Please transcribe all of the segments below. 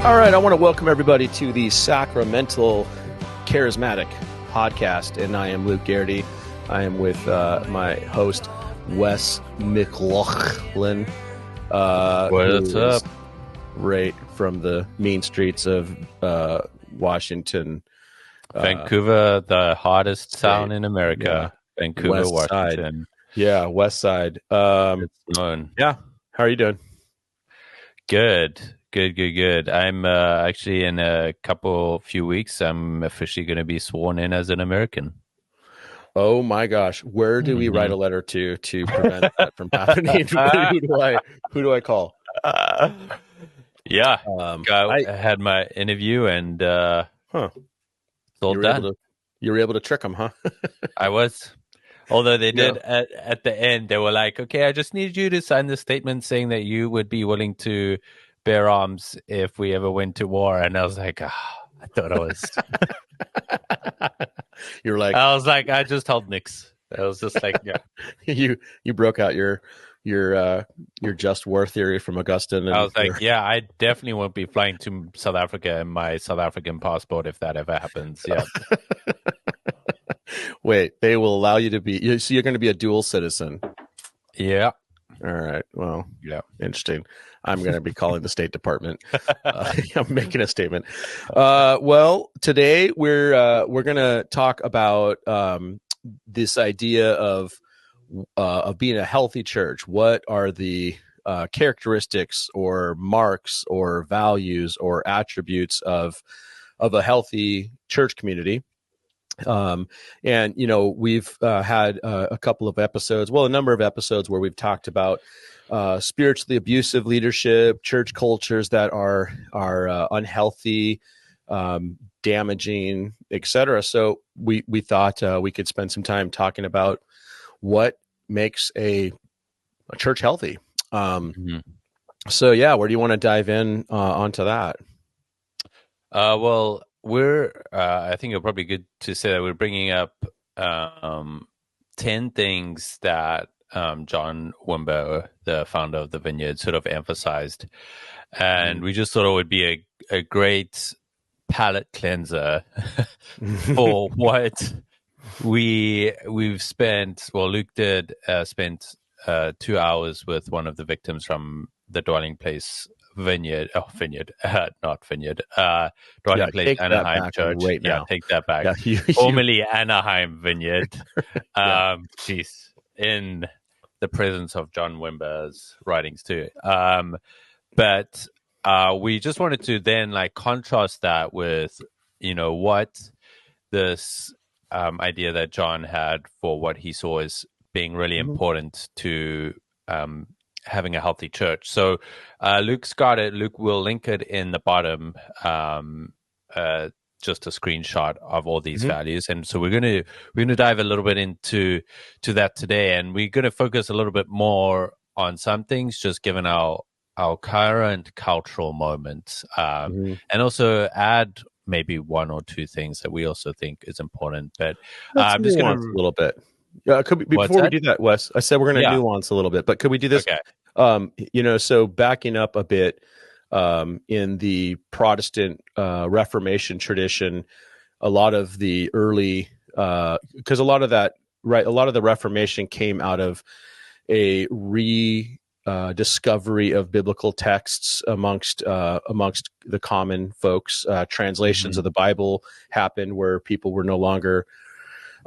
All right, I want to welcome everybody to the Sacramental Charismatic podcast, and I am Luke Garrity. I am with my host, Wes McLaughlin. What's up? Right from the mean streets of Washington. Vancouver, the hottest town in America. Yeah. Vancouver, West Washington. Side. Yeah, West Side. It's known. Yeah, how are you doing? Good. I'm actually in a few weeks, I'm officially going to be sworn in as an American. Oh my gosh, where do we write a letter to prevent that from happening? Who do I call? I had my interview and it's all done. You were able to trick them, huh? I was. Although they did at the end, they were like, okay, I just need you to sign the statement saying that you would be willing to bear arms if we ever went to war. And I was like, I thought I was. You're like, I was like, I just told Nix. I was just like, yeah. you broke out your just war theory from Augustine. And I was like, yeah, I definitely won't be flying to South Africa in my South African passport if that ever happens. Yeah. Wait, they will allow you to be, so you're going to be a dual citizen. Yeah. All right. Well, yeah. Interesting. I'm going to be calling the State Department. I'm making a statement. Well, today we're going to talk about this idea of being a healthy church. What are the characteristics or marks or values or attributes of a healthy church community? And we've had a couple of episodes, a number of episodes where we've talked about spiritually abusive leadership, church cultures that are unhealthy, damaging, etc. So we thought we could spend some time talking about what makes a church healthy. So yeah, where do you want to dive in onto that? Well, I think it's probably good to say that we're bringing up 10 things that John Wimber, the founder of the Vineyard, sort of emphasized. And we just thought it would be a great palate cleanser for what we've spent. Well, Luke did spent 2 hours with one of the victims from the Dwelling Place Vineyard, not Vineyard, Dwelling Place Anaheim Church. Right now. Take that back. Yeah, Formerly Anaheim Vineyard. In the presence of John Wimber's writings too. But we just wanted to then contrast that with, what this idea that John had for what he saw as being really important to having a healthy church. So Luke's got it. Luke will link it in the bottom, just a screenshot of all these values. And so we're gonna dive a little bit into that today, and we're gonna focus a little bit more on some things, just given our current cultural moment, and also add maybe one or two things that we also think is important. But I'm just gonna a little bit. Before we do that, Wes, I said we're going to nuance a little bit, but could we do this? Okay. So backing up a bit, in the Protestant Reformation tradition, a lot of the early, because a lot of the Reformation came out of a discovery of biblical texts amongst the common folks. Translations of the Bible happened where people were no longer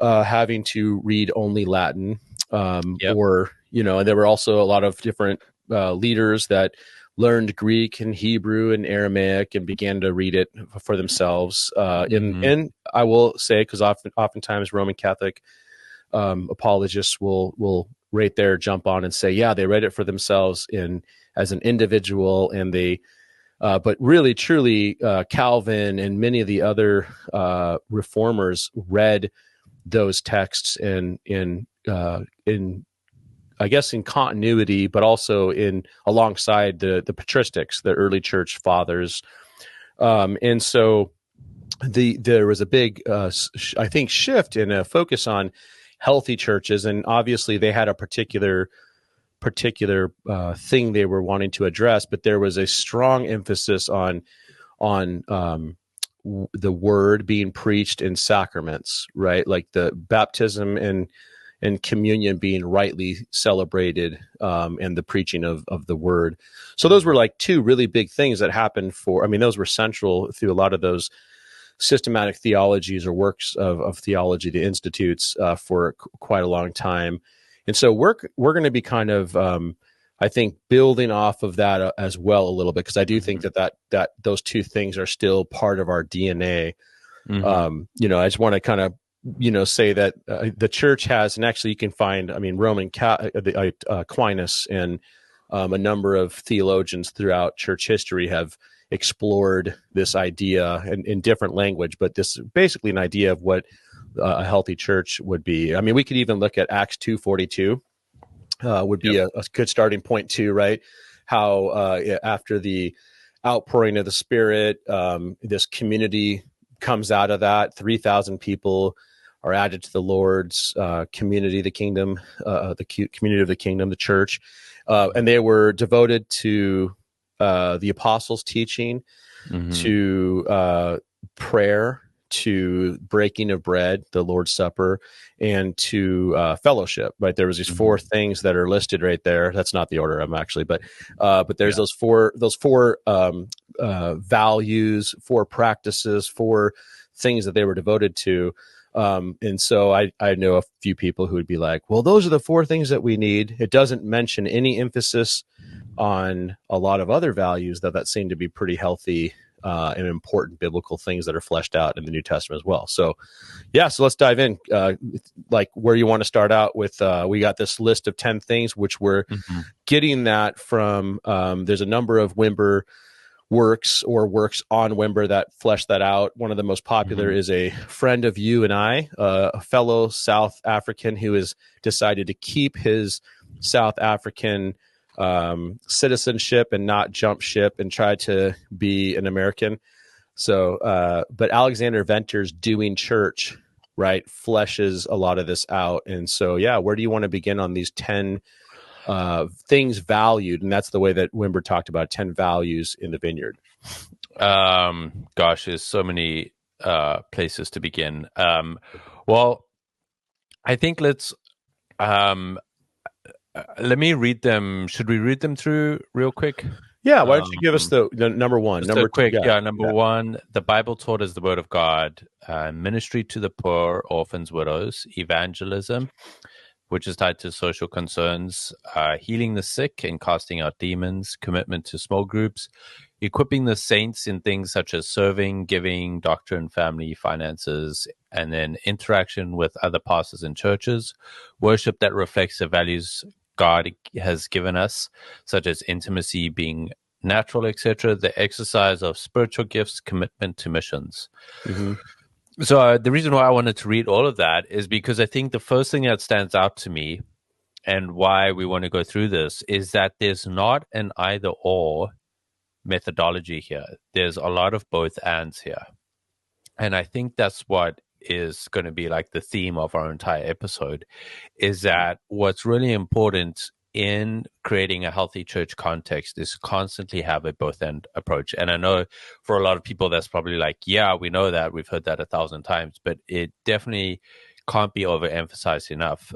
having to read only Latin, or and there were also a lot of different leaders that learned Greek and Hebrew and Aramaic and began to read it for themselves. And I will say, because oftentimes Roman Catholic apologists will right there jump on and say, yeah, they read it for themselves as an individual, and they. But really, truly, Calvin and many of the other reformers read those texts in I guess in continuity, but also alongside the patristics, the early church fathers, and so there was a big I think shift in a focus on healthy churches, and obviously they had a particular thing they were wanting to address, but there was a strong emphasis on on the word being preached in sacraments, right? Like the baptism and communion being rightly celebrated, and the preaching of the word. So those were like two really big things that happened those were central through a lot of those systematic theologies or works of theology, the institutes, for quite a long time. And so we're going to be kind of, I think, building off of that as well a little bit, because I do think that those two things are still part of our DNA. I just want to kind of say that the church has, and actually you can find, Roman Aquinas and a number of theologians throughout church history have explored this idea in different language, but this is basically an idea of what a healthy church would be. We could even look at Acts 2:42 would be a good starting point too, right? How after the outpouring of the Spirit, this community comes out of that. 3,000 people are added to the Lord's community, the kingdom, the community of the kingdom, the church, and they were devoted to the apostles' teaching, to prayer, to breaking of bread, the Lord's Supper, and to fellowship. Right, there was these four things that are listed right there. That's not the order I'm actually, but there's those four values, four practices, four things that they were devoted to. And so I know a few people who would be like, well, those are the four things that we need. It doesn't mention any emphasis on a lot of other values that seem to be pretty healthy and important biblical things that are fleshed out in the New Testament as well. So let's dive in. Like where you want to start out with, we got this list of 10 things, which we're getting that from, there's a number of Wimber works on Wimber that flesh that out. One of the most popular is a friend of you and I, a fellow South African who has decided to keep his South African citizenship and not jump ship and try to be an American. So, but Alexander Venter's Doing Church, right, fleshes a lot of this out. And so, where do you want to begin on these 10 things valued? And that's the way that Wimber talked about 10 values in the vineyard. Gosh, there's so many places to begin. Well, I think let's let me read them. Should we read them through real quick? Yeah, why don't you give us the number one? Number quick, number one, the Bible taught as the word of God, ministry to the poor, orphans, widows, evangelism, which is tied to social concerns, healing the sick and casting out demons, commitment to small groups, equipping the saints in things such as serving, giving, doctrine, family, finances, and then interaction with other pastors and churches, worship that reflects the values God has given us, such as intimacy, being natural, etc., the exercise of spiritual gifts, commitment to missions. So the reason why I wanted to read all of that is because I think the first thing that stands out to me and why we want to go through this is that there's not an either or methodology here. There's a lot of both ands here. And I think that's what is going to be like the theme of our entire episode, is that what's really important in creating a healthy church context is constantly have a both end approach. And I know for a lot of people that's probably like, yeah, we know that, we've heard that 1,000 times, but it definitely can't be overemphasized enough.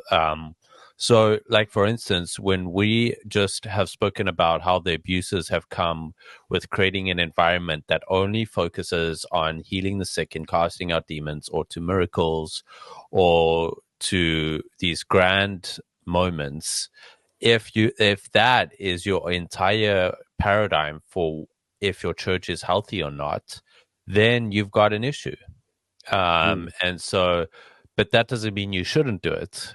So like, for instance, when we just have spoken about how the abuses have come with creating an environment that only focuses on healing the sick and casting out demons, or to miracles, or to these grand moments, if that is your entire paradigm for if your church is healthy or not, then you've got an issue. And so, but that doesn't mean you shouldn't do it.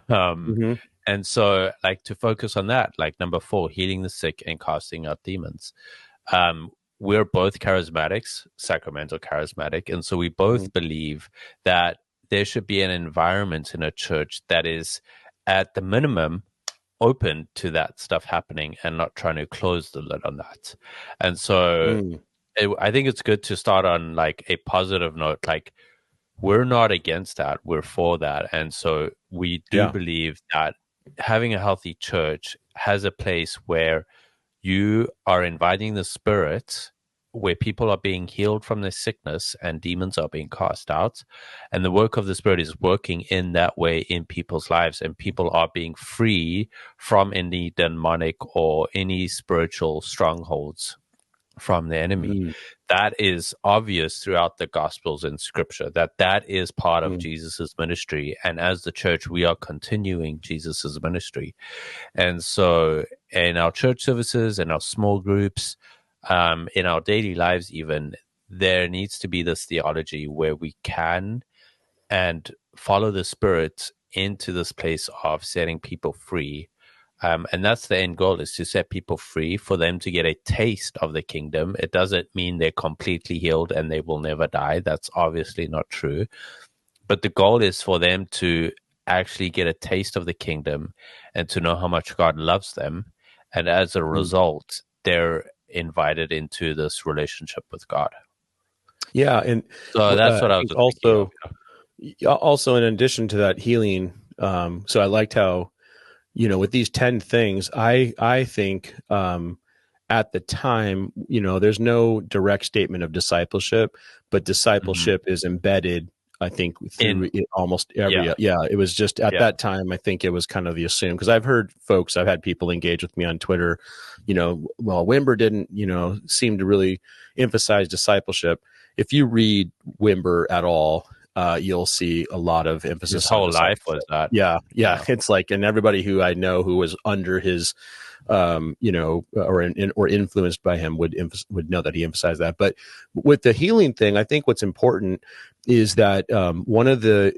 And so, like, to focus on that, like number 4, healing the sick and casting out demons. We're both charismatics, Sacramental charismatic. And so we both believe that there should be an environment in a church that is at the minimum open to that stuff happening and not trying to close the lid on that. And so I think it's good to start on like a positive note. Like, we're not against that, we're for that. And so we do believe that having a healthy church has a place where you are inviting the Spirit where people are being healed from their sickness and demons are being cast out. And the work of the Spirit is working in that way in people's lives, and people are being free from any demonic or any spiritual strongholds from the enemy. Mm. That is obvious throughout the Gospels and Scripture, that is part of Jesus's ministry. And as the church, we are continuing Jesus's ministry. And so in our church services, in our small groups, in our daily lives even, there needs to be this theology where we can and follow the Spirit into this place of setting people free. And that's the end goal, is to set people free, for them to get a taste of the kingdom. It doesn't mean they're completely healed and they will never die. That's obviously not true. But the goal is for them to actually get a taste of the kingdom and to know how much God loves them. And as a result, they're invited into this relationship with God. Yeah. And so that's what I was also thinking of. Also, in addition to that healing, so I liked how, with these 10 things, I think at the time, there's no direct statement of discipleship, but discipleship is embedded, I think, through almost every. It was just at that time, I think it was kind of the assumed, because I've had people engage with me on Twitter, well, Wimber didn't, seem to really emphasize discipleship. If you read Wimber at all, you'll see a lot of emphasis. His whole life was that. Yeah. It's like, and everybody who I know who was under his, or influenced by him would know that he emphasized that. But with the healing thing, I think what's important is that one of the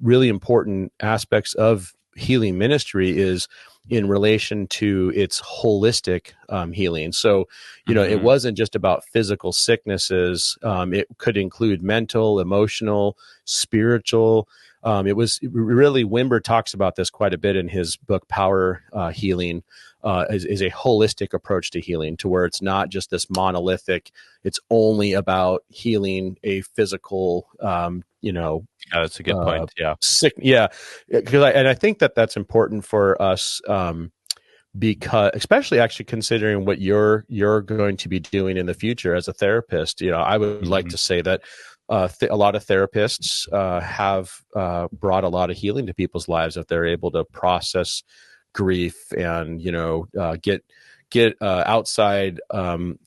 really important aspects of healing ministry is in relation to its holistic healing. So, it wasn't just about physical sicknesses. It could include mental, emotional, spiritual. It was really, Wimber talks about this quite a bit in his book, Power Healing, is a holistic approach to healing, to where it's not just this monolithic, it's only about healing a physical, that's a good point. Sick. Yeah. And I think that that's important for us, because especially actually considering what you're going to be doing in the future as a therapist. I would like to say that a lot of therapists have brought a lot of healing to people's lives, if they're able to process grief and get outside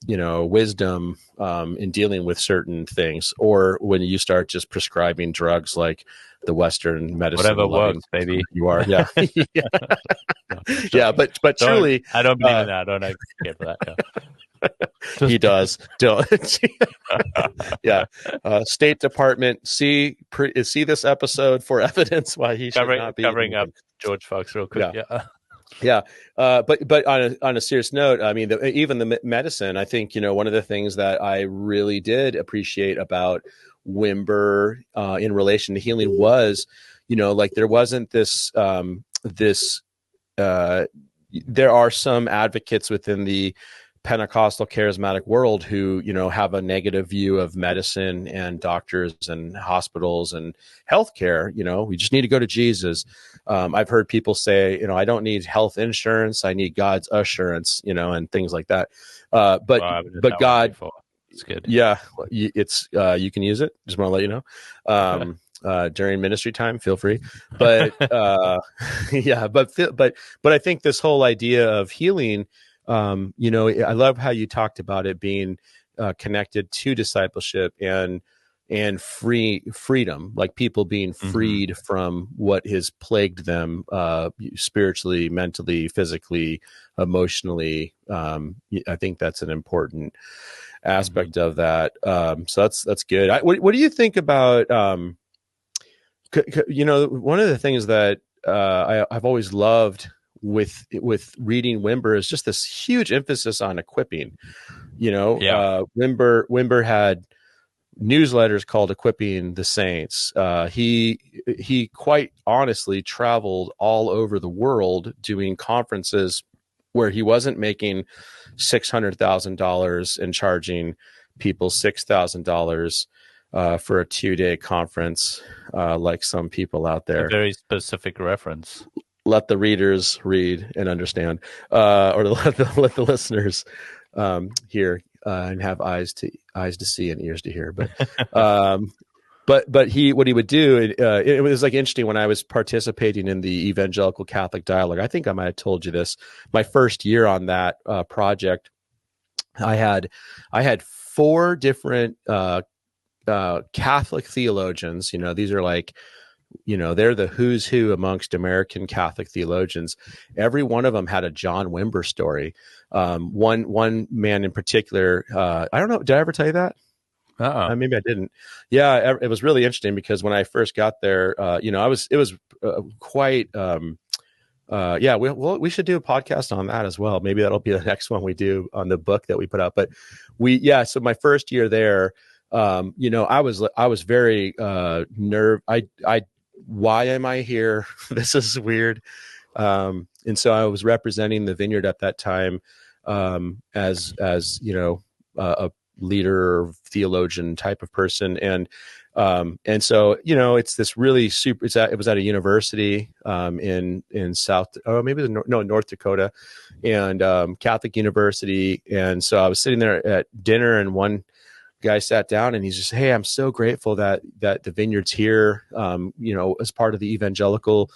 wisdom in dealing with certain things, or when you start just prescribing drugs like the Western medicine, whatever works, baby. You are, yeah. Yeah, but truly, I don't believe in that. I don't advocate for that. Yeah. He does. Yeah. State Department, see this episode for evidence why he should not be covering up George Fox real quick. Yeah. But on a serious note, I mean, even the medicine, I think, one of the things that I really did appreciate about Wimber in relation to healing was, like, there wasn't this, there are some advocates within the Pentecostal charismatic world who, have a negative view of medicine and doctors and hospitals and healthcare. We just need to go to Jesus. I've heard people say, I don't need health insurance, I need God's assurance, and things like that. But God, it's good. Yeah, it's you can use it. Just want to let you know. During ministry time, feel free. But yeah, but I think this whole idea of healing, I love how you talked about it being connected to discipleship and freedom, like people being freed from what has plagued them spiritually, mentally, physically, emotionally. I think that's an important aspect of that. So that's good. What do you think about, one of the things that I've always loved with reading Wimber is just this huge emphasis on equipping. Wimber had newsletters called Equipping the Saints. He quite honestly traveled all over the world doing conferences where he wasn't making $600,000 and charging people $6,000 for a 2-day conference, like some people out there. A very specific reference. Let the readers read and understand, or let the listeners hear. and have eyes to see and ears to hear. But what he would do, it was like interesting when I was participating in the Evangelical Catholic Dialogue. I think I might have told you this. My first year on that project, I had four different Catholic theologians. These are like, they're the who's who amongst American Catholic theologians. Every one of them had a John Wimber story. One man in particular, I don't know, did I ever tell you that? Maybe I didn't. Yeah, it was really interesting because when I first got there, it was quite. We should do a podcast on that as well. Maybe that'll be the next one we do on the book that we put out. But so my first year there, I was very why am I here? This is weird. And so I was representing the vineyard at that time, as a leader or theologian type of person. And so, it's this really super, it was at a university, in North Dakota, and, Catholic university. And so I was sitting there at dinner, and one guy sat down and he's just, "Hey, I'm so grateful that the vineyard's here, as part of the evangelical,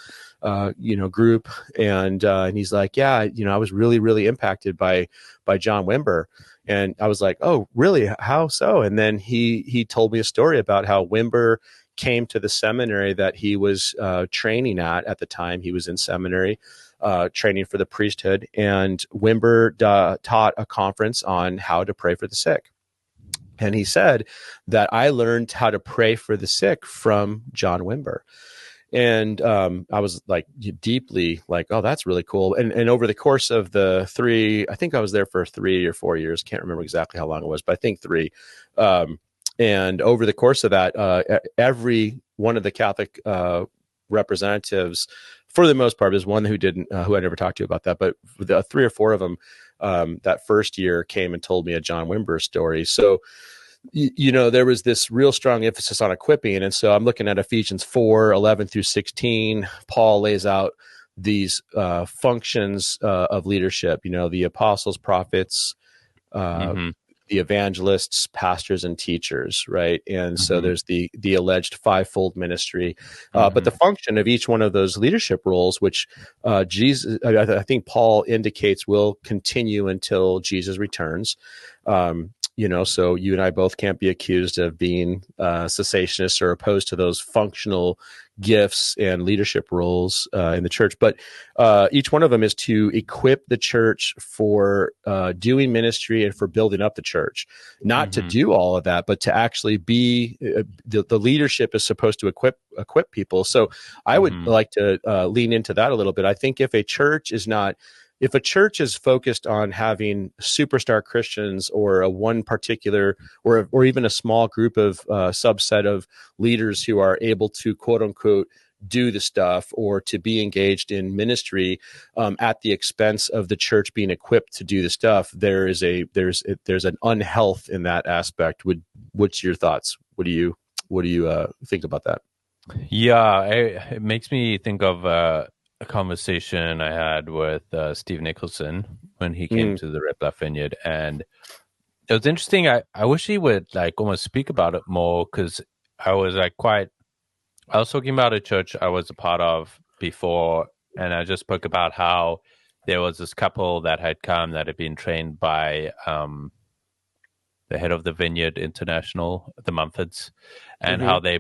group." And he's like, "Yeah, I was really, really impacted by John Wimber." And I was like, "Oh, really? How so?" And then he told me a story about how Wimber came to the seminary that he was training at the time. He was in seminary, training for the priesthood. And Wimber taught a conference on how to pray for the sick. And he said that I learned how to pray for the sick from John Wimber. And I was like deeply like, "Oh, that's really cool." And over the course of the I think I was there for 3 or 4 years. Can't remember exactly how long it was, but I think 3. And over the course of that, every one of the Catholic representatives, for the most part, there's one who I never talked to about that, but the 3 or 4 of them that first year came and told me a John Wimber story. So, there was this real strong emphasis on equipping. And so I'm looking at Ephesians 4:11-16. Paul lays out these functions of leadership, the apostles, prophets, the evangelists, pastors, and teachers, right? And so there's the alleged fivefold ministry, but the function of each one of those leadership roles, which Jesus, I think Paul indicates, will continue until Jesus returns. So you and I both can't be accused of being cessationists or opposed to those functional gifts and leadership roles in the church. But each one of them is to equip the church for doing ministry and for building up the church. Not to do all of that, but to actually be the leadership is supposed to equip people. So I would like to lean into that a little bit. I think if a church is focused on having superstar Christians or a one particular or even a small group of subset of leaders who are able to quote unquote do the stuff or to be engaged in ministry at the expense of the church being equipped to do the stuff, there's an unhealth in that aspect. What's your thoughts? What do you think about that? Yeah, it makes me think of a conversation I had with Steve Nicholson when he came to the Red Bluff Vineyard, and it was interesting. I wish he would almost speak about it more, because I was talking about a church I was a part of before, and I just spoke about how there was this couple that had come that had been trained by the head of the Vineyard International, the Mumfords, and how they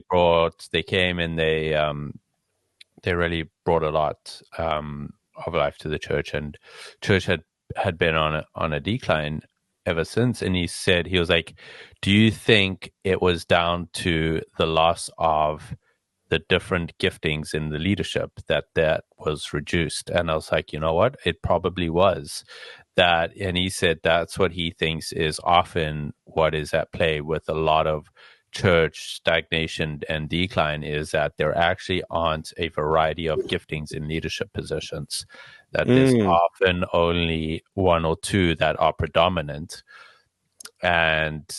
came and they really brought a lot of life to the church, and church had been on a decline ever since. And he was like, "Do you think it was down to the loss of the different giftings in the leadership that was reduced?" And I was like, you know what? It probably was that. And he said that's what he thinks is often what is at play with a lot of church stagnation and decline, is that there actually aren't a variety of giftings in leadership positions, that there's often only one or two that are predominant, and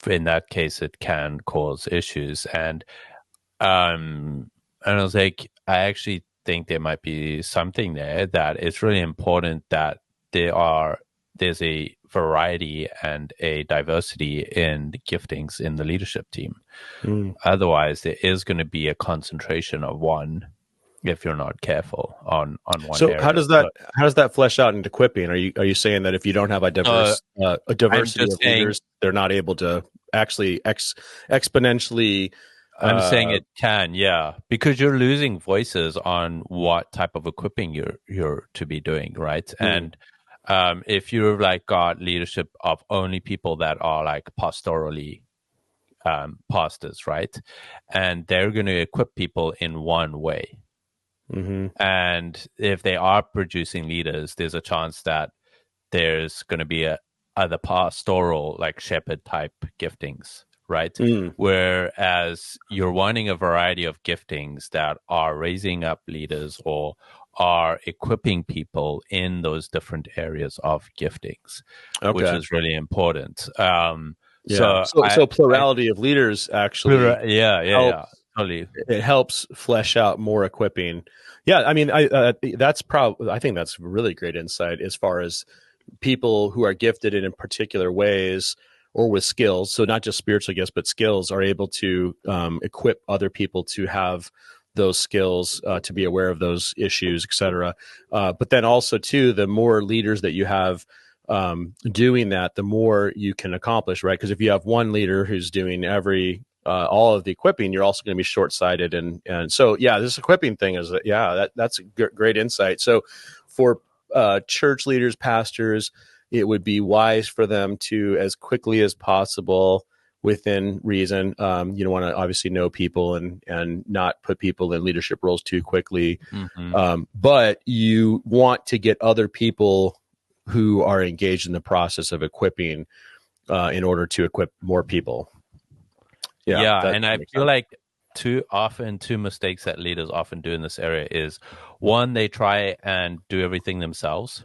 in that case it can cause issues. And I was like, I actually think there might be something there, that it's really important that there are there's a variety and a diversity in the giftings in the leadership team. Otherwise, there is going to be a concentration of one if you're not careful on one So area. how does that flesh out into equipping? Are you saying that if you don't have a diversity of leaders, they're not able to actually exponentially? I'm saying it can, yeah, because you're losing voices on what type of equipping you're to be doing, right? And if you've like got leadership of only people that are like pastorally pastors, right, and they're going to equip people in one way. And if they are producing leaders, there's a chance that there's going to be other pastoral, like shepherd type giftings, right? Whereas you're wanting a variety of giftings that are raising up leaders or are equipping people in those different areas of giftings, which is really important. So plurality of leaders actually, totally. It helps flesh out more equipping. Yeah, I mean, I think that's really great insight as far as people who are gifted in particular ways or with skills. So not just spiritual gifts, but skills are able to equip other people to have those skills, to be aware of those issues, et cetera. But then also too, the more leaders that you have doing that, the more you can accomplish, right? Because if you have one leader who's doing all of the equipping, you're also going to be short-sighted. And so, yeah, this equipping thing is that's a great insight. So for church leaders, pastors, it would be wise for them to, as quickly as possible, within reason, you don't want to obviously know people and not put people in leadership roles too quickly. But you want to get other people who are engaged in the process of equipping in order to equip more people. And I feel like two mistakes that leaders often do in this area is, one, they try and do everything themselves.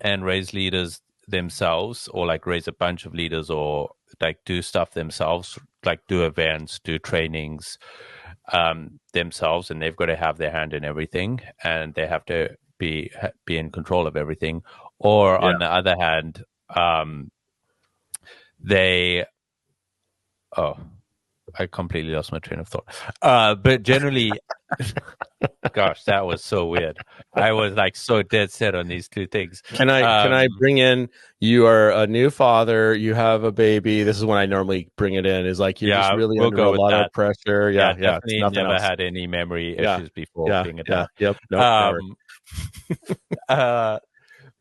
And raise leaders themselves, or like raise a bunch of leaders, or like do stuff themselves, like do events, do trainings themselves, and they've got to have their hand in everything, and they have to be in control of everything. Or on the other hand, I completely lost my train of thought. But generally, gosh, that was so weird. I was like so dead set on these two things. Can I bring in, you are a new father, you have a baby. This is when I normally bring it in, is like you're just really under a lot of pressure. Definitely never had any memory issues before being a dad.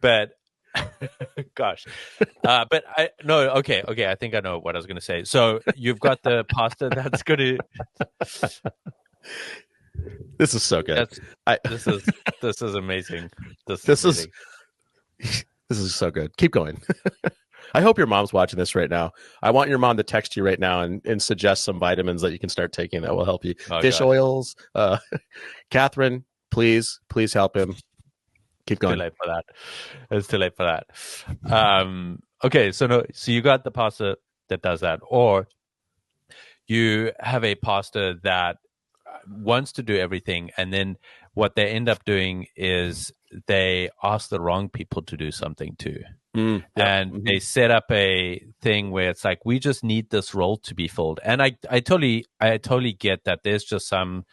But gosh, but okay. I think I know what I was going to say. So you've got the pasta that's going to. This is so good. This is amazing. This is so good. Keep going. I hope your mom's watching this right now. I want your mom to text you right now and suggest some vitamins that you can start taking that will help you. Fish oils. Catherine, please help him. Keep going. It's too late for that. Okay, so you got the pastor that does that, or you have a pastor that wants to do everything, and then what they end up doing is they ask the wrong people to do something too. They set up a thing where it's like, we just need this role to be filled. And I totally get that there's just some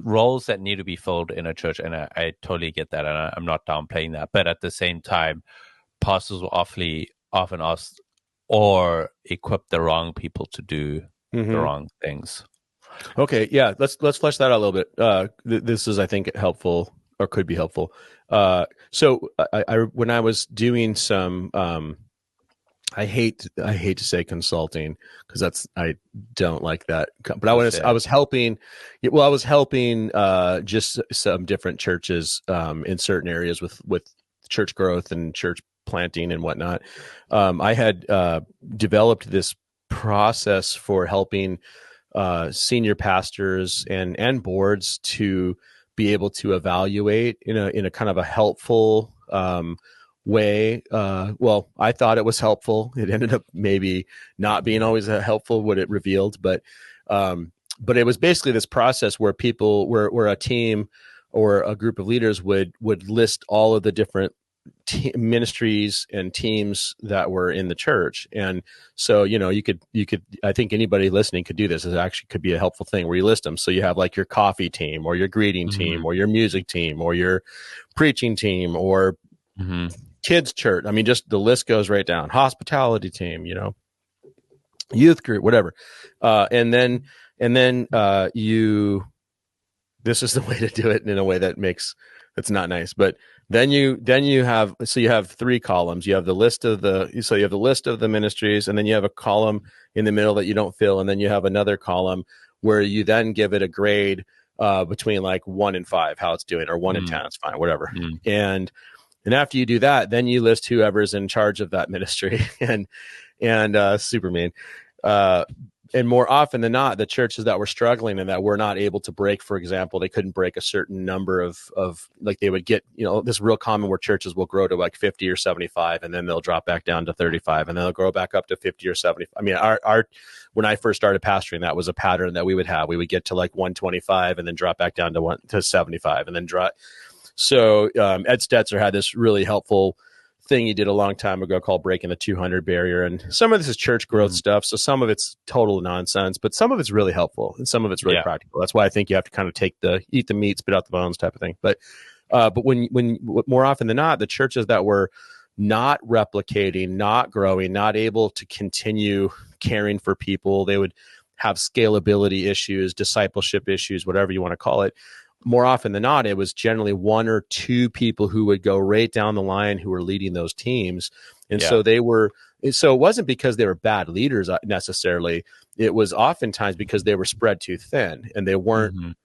roles that need to be filled in a church, and I totally get that, and I'm not downplaying that. But at the same time, pastors will often ask or equip the wrong people to do the wrong things. Okay, yeah, let's flesh that out a little bit. This is, I think, helpful, or could be helpful. So I when I was doing some, I hate to say consulting, because I don't like that, but I was helping. Well, I was helping just some different churches in certain areas with church growth and church planting and whatnot. I had developed this process for helping senior pastors and boards to be able to evaluate in a kind of a helpful way. Well, I thought it was helpful. It ended up maybe not being always helpful what it revealed, but it was basically this process where people where a team or a group of leaders would list all of the different ministries and teams that were in the church. And so, you could, I think anybody listening could do this. It actually could be a helpful thing where you list them. So you have like your coffee team or your greeting team or your music team or your preaching team or kids church. I mean, just the list goes right down. Hospitality team, youth group, whatever. And then this is the way to do it in a way that's not nice, but then you have 3 columns. You have the list of the ministries, and then you have a column in the middle that you don't fill, and then you have another column where you then give it a grade between like 1 and 5, how it's doing, or 1 and 10, it's fine, whatever. And after you do that, then you list whoever's in charge of that ministry, and super mean. And more often than not, the churches that were struggling and that were not able to break, for example, they couldn't break a certain number of like they would get, this is real common where churches will grow to like 50 or 75, and then they'll drop back down to 35, and then they'll grow back up to 50 or 70. I mean, when I first started pastoring, that was a pattern that we would have. We would get to like 125 and then drop back down to 75 and then drop. So Ed Stetzer had this really helpful thing he did a long time ago called breaking the 200 barrier. And some of this is church growth stuff. So some of it's total nonsense, but some of it's really helpful and some of it's really practical. That's why I think you have to kind of eat the meat, spit out the bones type of thing. But when more often than not, the churches that were not replicating, not growing, not able to continue caring for people, they would have scalability issues, discipleship issues, whatever you want to call it. More often than not, it was generally 1 or 2 people who would go right down the line who were leading those teams. And so it wasn't because they were bad leaders necessarily. It was oftentimes because they were spread too thin and they weren't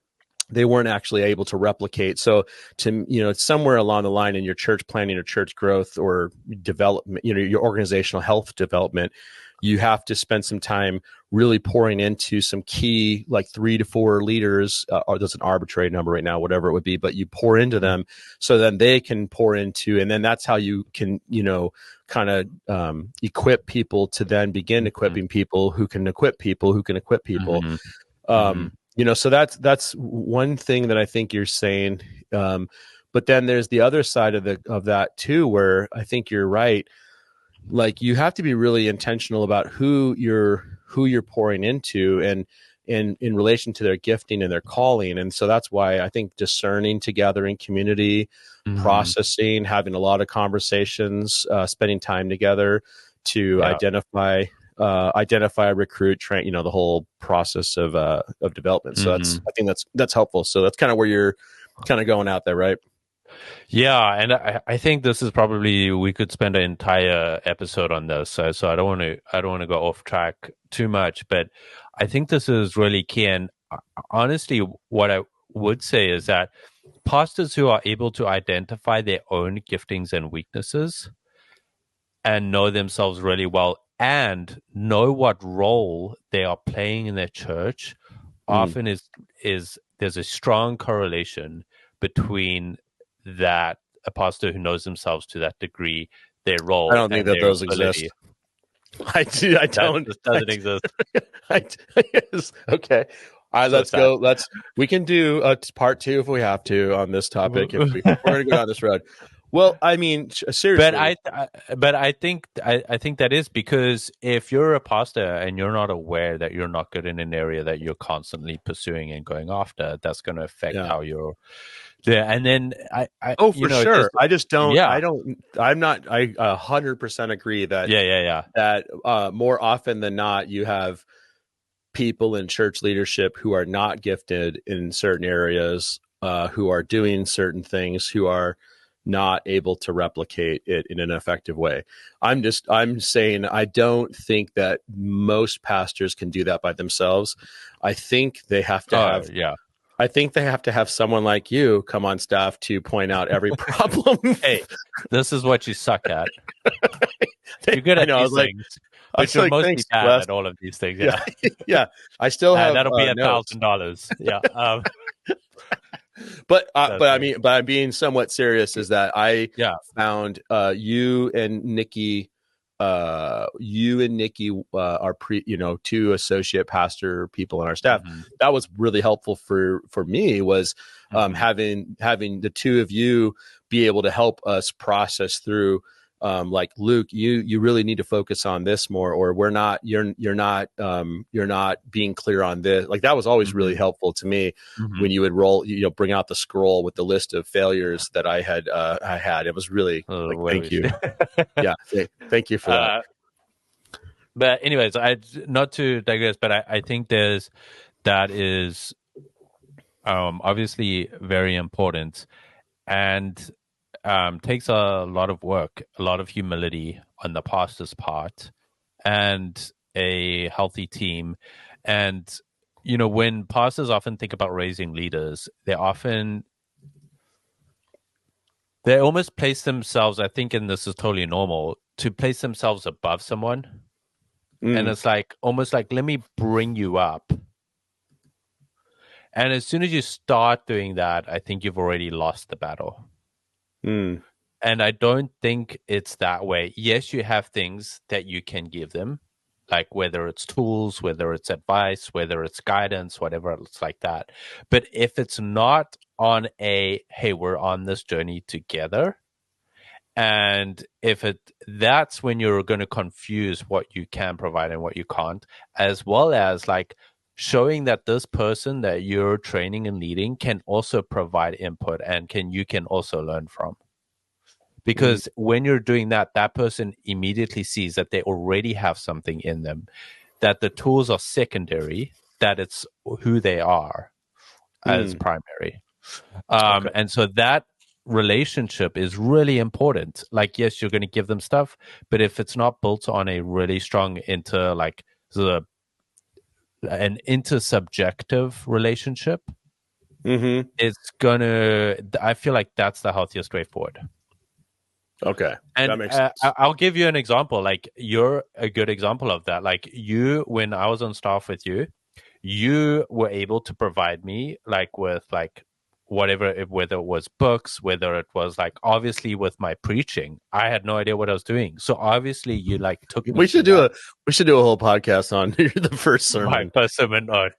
actually able to replicate. So somewhere along the line in your church planning or church growth or development, your organizational health development, you have to spend some time really pouring into some key, like 3 to 4 leaders, or there's an arbitrary number right now, whatever it would be, but you pour into them so then they can pour into, and then that's how you can, kind of equip people to then begin equipping people who can equip people who can equip people. So that's one thing that I think you're saying. But then there's the other side of that too, where I think you're right. Like you have to be really intentional about who you're pouring into and in relation to their gifting and their calling. And so that's why I think discerning together in community, processing, having a lot of conversations, spending time together to identify, recruit, train, the whole process of development. So I think that's helpful. So that's kind of where you're kind of going out there, right? Yeah, and I think this is probably, we could spend an entire episode on this. So I don't want to go off track too much, but I think this is really key. And honestly, what I would say is that pastors who are able to identify their own giftings and weaknesses and know themselves really well and know what role they are playing in their church often is there's a strong correlation between that a pastor who knows themselves to that degree, their role. I don't think that those exist. I don't. That doesn't exist. Yes. Okay. All right, let's go. We can do a part 2 if we have to on this topic. If we're going to go down this road. Well, I mean, seriously. But I think that is because if you're a pastor and you're not aware that you're not good in an area that you're constantly pursuing and going after, that's going to affect how you're. Yeah, and then I for sure. I just don't. Yeah. I'm not. I 100% agree that. That more often than not, you have people in church leadership who are not gifted in certain areas, who are doing certain things, who are not able to replicate it in an effective way. I'm saying I don't think that most pastors can do that by themselves. I think they have to have. I think they have to have someone like you come on staff to point out every problem. Hey, this is what you suck at. You're good at these things, but you're mostly bad at all of these things. Yeah. I still have. That'll be $1,000. Yeah. But I'm being somewhat serious. Is that I found you and Nikki are 2 associate pastor people on our staff. That was really helpful for me was having the 2 of you be able to help us process through, like, Luke, you really need to focus on this more, or you're not being clear on this. Like, that was always really helpful to me when you would bring out the scroll with the list of failures that I had. It was really thank you. Yeah. Thank you for that. But anyways, not to digress, but I think that is obviously very important, and takes a lot of work, a lot of humility on the pastor's part, and a healthy team. And when pastors often think about raising leaders, they almost place themselves, I think, and this is totally normal, to place themselves above someone. And it's like, almost like, let me bring you up. And as soon as you start doing that, I think you've already lost the battle. And I don't think it's that way. Yes, you have things that you can give them, like whether it's tools, whether it's advice, whether it's guidance, whatever it's like that. But if it's not on hey, we're on this journey together, and that's when you're going to confuse what you can provide and what you can't, as well as like showing that this person that you're training and leading can also provide input and you can also learn from. Because when you're doing that, that person immediately sees that they already have something in them, that the tools are secondary, that it's who they are as primary. And so that relationship is really important. Like, yes, you're going to give them stuff, but if it's not built on a really strong an intersubjective relationship, it's gonna, I feel like that's the healthiest way forward. Okay. And that makes sense. I'll give you an example. Like, you're a good example of that. Like, when I was on staff with you, you were able to provide me like with like whether it was books, whether it was like, obviously with my preaching, I had no idea what I was doing. So obviously you like took me. We should do a whole podcast on the first sermon. My first sermon. Oh,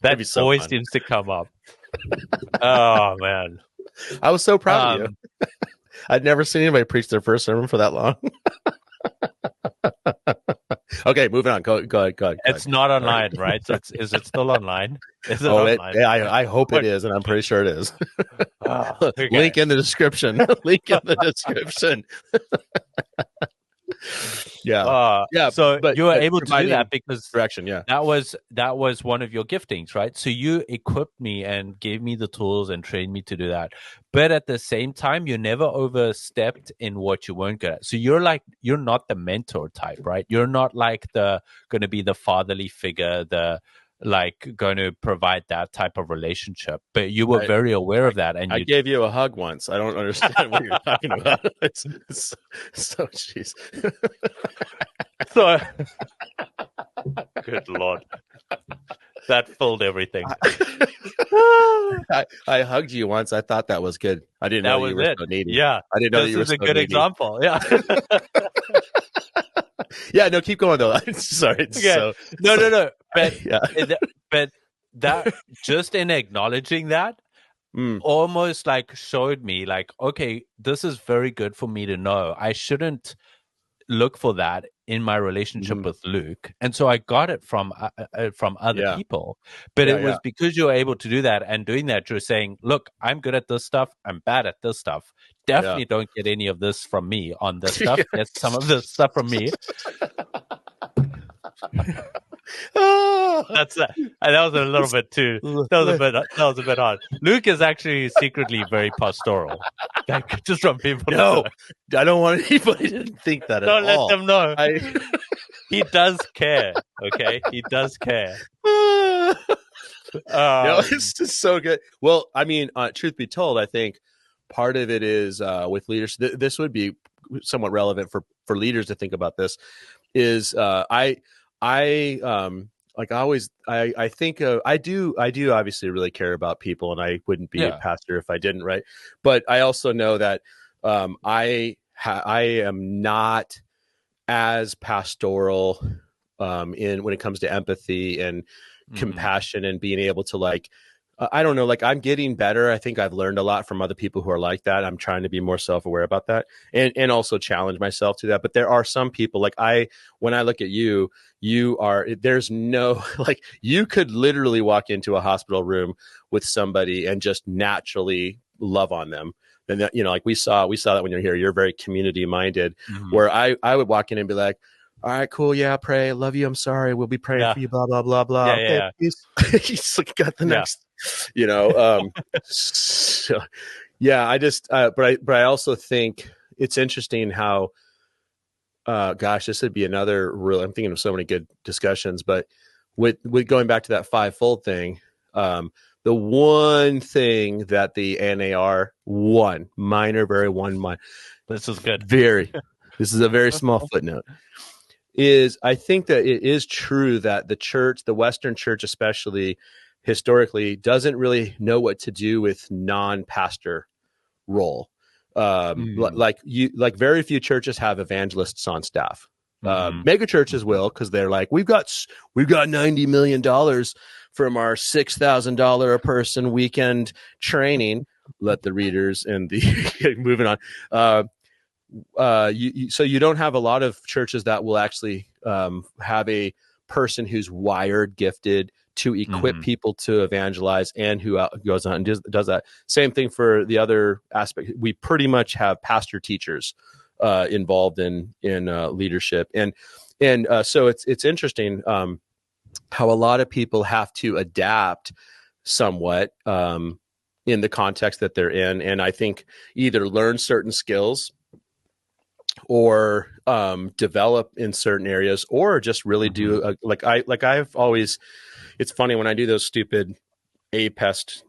that so always fun. seems to come up. Oh man, I was so proud of you. I'd never seen anybody preach their first sermon for that long. Okay, moving on. Go ahead. It's not online, right? So is it still online? Is it online? I hope it is, and I'm pretty sure it is. Okay. Link in the description. Link in the description. Yeah. So you were able to do that because direction. Yeah, that was one of your giftings, right? So you equipped me and gave me the tools and trained me to do that. But at the same time, you never overstepped in what you weren't good at. So you're not the mentor type, right? You're not like going to be the fatherly figure, going to provide that type of relationship. But you were very aware of that. And I gave you a hug once. I don't understand what you're talking about. It's so jeez. So, good Lord. That filled everything. I hugged you once. I thought that was good. I didn't know you were so needy. Yeah. I didn't know this you were is a so good needy. Example. Yeah. Yeah, no, keep going though. Sorry. Okay. No. But that, just in acknowledging that, almost like showed me like, okay, this is very good for me to know. I shouldn't look for that in my relationship with Luke. And so I got it from other people. But it was because you were able to do that, and doing that, you're saying, look, I'm good at this stuff. I'm bad at this stuff. Definitely don't get any of this from me on this stuff. Get some of this stuff from me. That's that was a little bit too. That was a bit hard. Luke is actually secretly very pastoral. Like, just from people. No, I don't want anybody to think that at all. Don't let them know. He does care. Okay, he does care. No, it's just so good. Well, I mean, truth be told, I think part of it is with leaders. This would be somewhat relevant for leaders to think about. This is I do obviously really care about people, and I wouldn't be a pastor if I didn't, right? But I also know that I am not as pastoral when it comes to empathy and compassion and being able to I don't know, like I'm getting better. I think I've learned a lot from other people who are like that. I'm trying to be more self-aware about that, and also challenge myself to that. But there are some people like when I look at you, there's no, like you could literally walk into a hospital room with somebody and just naturally love on them. And that, like we saw that when you're here, you're very community minded, where I would walk in and be like, all right, cool. Yeah, pray. Love you. I'm sorry. We'll be praying for you. Blah, blah, blah, blah. Okay. Peace. He's got the next, so, yeah, I just, but I also think it's interesting how, gosh, this would be another real, I'm thinking of so many good discussions, but with going back to that fivefold thing, the one thing that the NAR this is good. This is a very small footnote. Is I think that it is true that the church, the Western church especially historically, doesn't really know what to do with non-pastor role. Like very few churches have evangelists on staff. Mega churches will, because they're like, we've got $90 million from our $6,000 a person weekend training. Let the readers and the moving on. So you don't have a lot of churches that will actually have a person who's wired, gifted to equip people to evangelize, and who goes on and does that. Same thing for the other aspect. We pretty much have pastor teachers involved in leadership, and so it's interesting how a lot of people have to adapt somewhat in the context that they're in, and I think either learn certain skills or develop in certain areas, or just really do I've always, it's funny when I do those stupid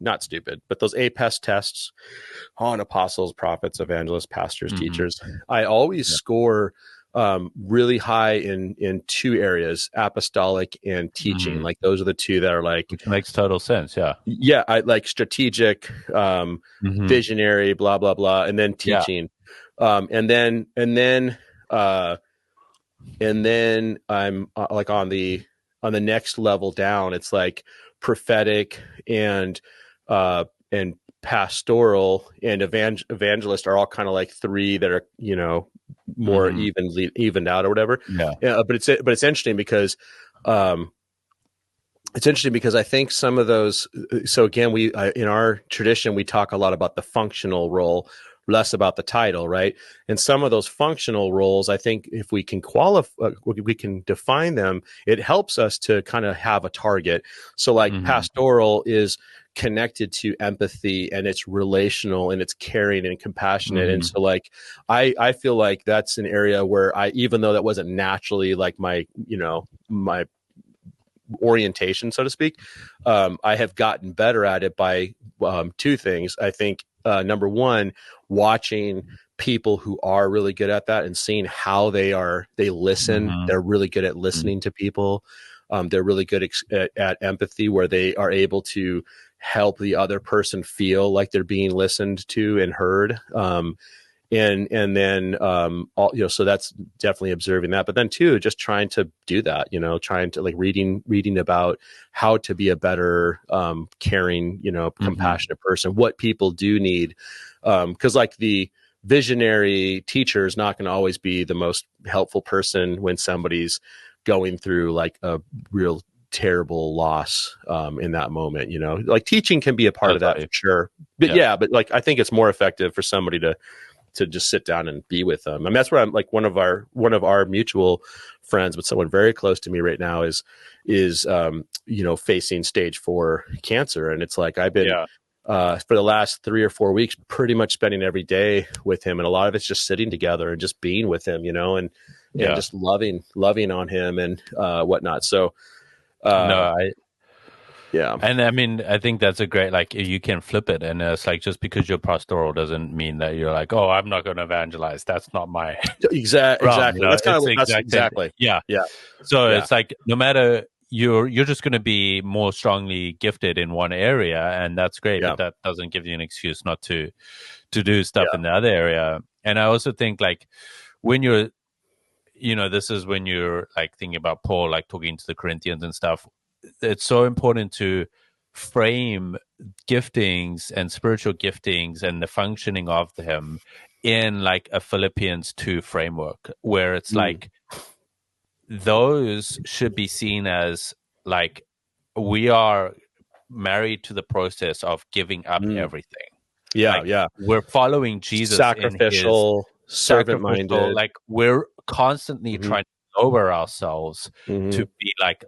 not stupid, but those APEST tests on apostles, prophets, evangelists, pastors, teachers, I always score really high in two areas, apostolic and teaching. Like those are the two that are like, which makes total sense. Yeah. I like strategic, visionary, blah, blah, blah. And then teaching. And then I'm like on the next level down, it's like prophetic and pastoral and evangelist are all kind of like three that are, more evened out or whatever. But it's interesting because I think some of those, so again, in our tradition, we talk a lot about the functional role, less about the title, right? And some of those functional roles, I think if we can we can define them, it helps us to kind of have a target. So like pastoral is connected to empathy, and it's relational, and it's caring and compassionate. And so like, I feel like that's an area where even though that wasn't naturally like my orientation, so to speak, I have gotten better at it by two things. I think number one, watching people who are really good at that and seeing how they listen. They're really good at listening to people. They're really good at empathy, where they are able to help the other person feel like they're being listened to and heard. And then so that's definitely observing that. But then too, just trying to do that, trying to like reading about how to be a better caring, compassionate person, what people do need. Because like the visionary teacher is not going to always be the most helpful person when somebody's going through like a real terrible loss in that moment. Like teaching can be a part of that for sure. But but like I think it's more effective for somebody to just sit down and be with them. I mean, that's where I'm like one of our mutual friends, but someone very close to me right now is facing stage 4 cancer. And it's like, I've been, for the last 3 or 4 weeks, pretty much spending every day with him. And a lot of it's just sitting together and just being with him, and just loving on him and whatnot. So, yeah. And I mean, I think that's a great, like, you can flip it. And it's like, just because you're pastoral doesn't mean that you're like, oh, I'm not going to evangelize. That's not my exactly. That's kind of exactly. Yeah. So it's like, no matter, you're just going to be more strongly gifted in one area, and that's great. But that doesn't give you an excuse not to do stuff in the other area. And I also think like when you're, this is when you're like thinking about Paul, like talking to the Corinthians and stuff. It's so important to frame giftings and spiritual giftings and the functioning of them in like a Philippians 2 framework, where it's like those should be seen as like we are married to the process of giving up everything. Yeah, like yeah. we're following Jesus in his Sacrificial, servant-minded. like we're constantly trying to lower ourselves to be like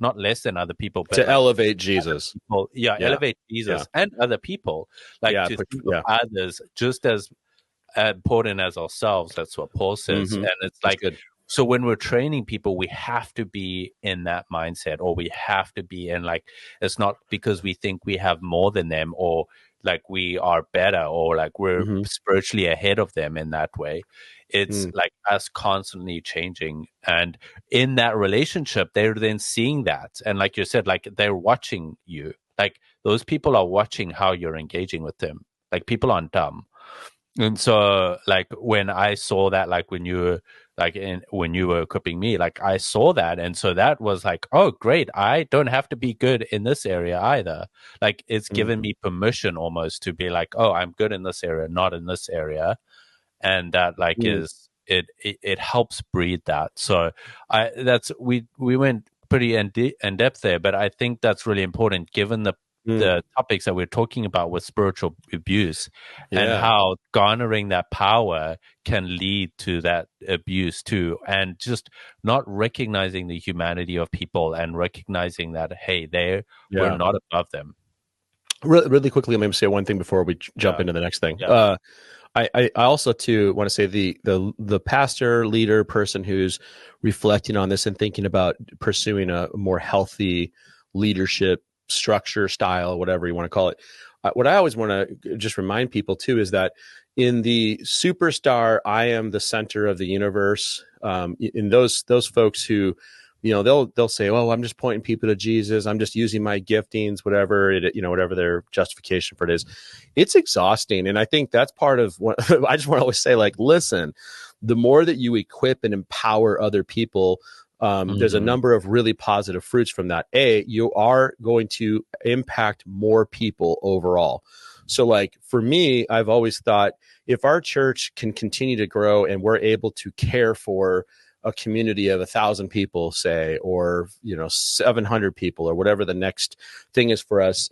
not less than other people, but To like elevate Jesus. people, elevate Jesus and other people, like to think of others just as important as ourselves. That's what Paul says. And it's like, so when we're training people, we have to be in that mindset, or we have to be in like, it's not because we think we have more than them, or like we are better, or like we're spiritually ahead of them in that way. It's like us constantly changing. And in that relationship, they're then seeing that. And like you said, like they're watching you. Like those people are watching how you're engaging with them. Like people aren't dumb. And so like when I saw that, like when you were when you were equipping me, like I saw that. And so that was like, oh, great. I don't have to be good in this area either. Like it's given me permission almost to be like, oh, I'm good in this area, not in this area. And that like it helps breed that. So we went pretty in depth there, but I think that's really important given the topics that we're talking about with spiritual abuse and how garnering that power can lead to that abuse too, and just not recognizing the humanity of people and recognizing that, hey, we're not above them. Really quickly, let me say one thing before we jump into the next thing. I also too want to say the pastor, leader, person who's reflecting on this and thinking about pursuing a more healthy leadership structure, style, whatever you want to call it. What I always want to just remind people too is that in the superstar, I am the center of the universe. In those folks who, they'll say, "Oh, I'm just pointing people to Jesus. I'm just using my giftings, whatever whatever their justification for it is." It's exhausting, and I think that's part of what I just want to always say. Like, listen, the more that you equip and empower other people, there's a number of really positive fruits from that. You are going to impact more people overall. So like for me, I've always thought if our church can continue to grow and we're able to care for a community of 1,000 people, say, or 700 people, or whatever the next thing is for us,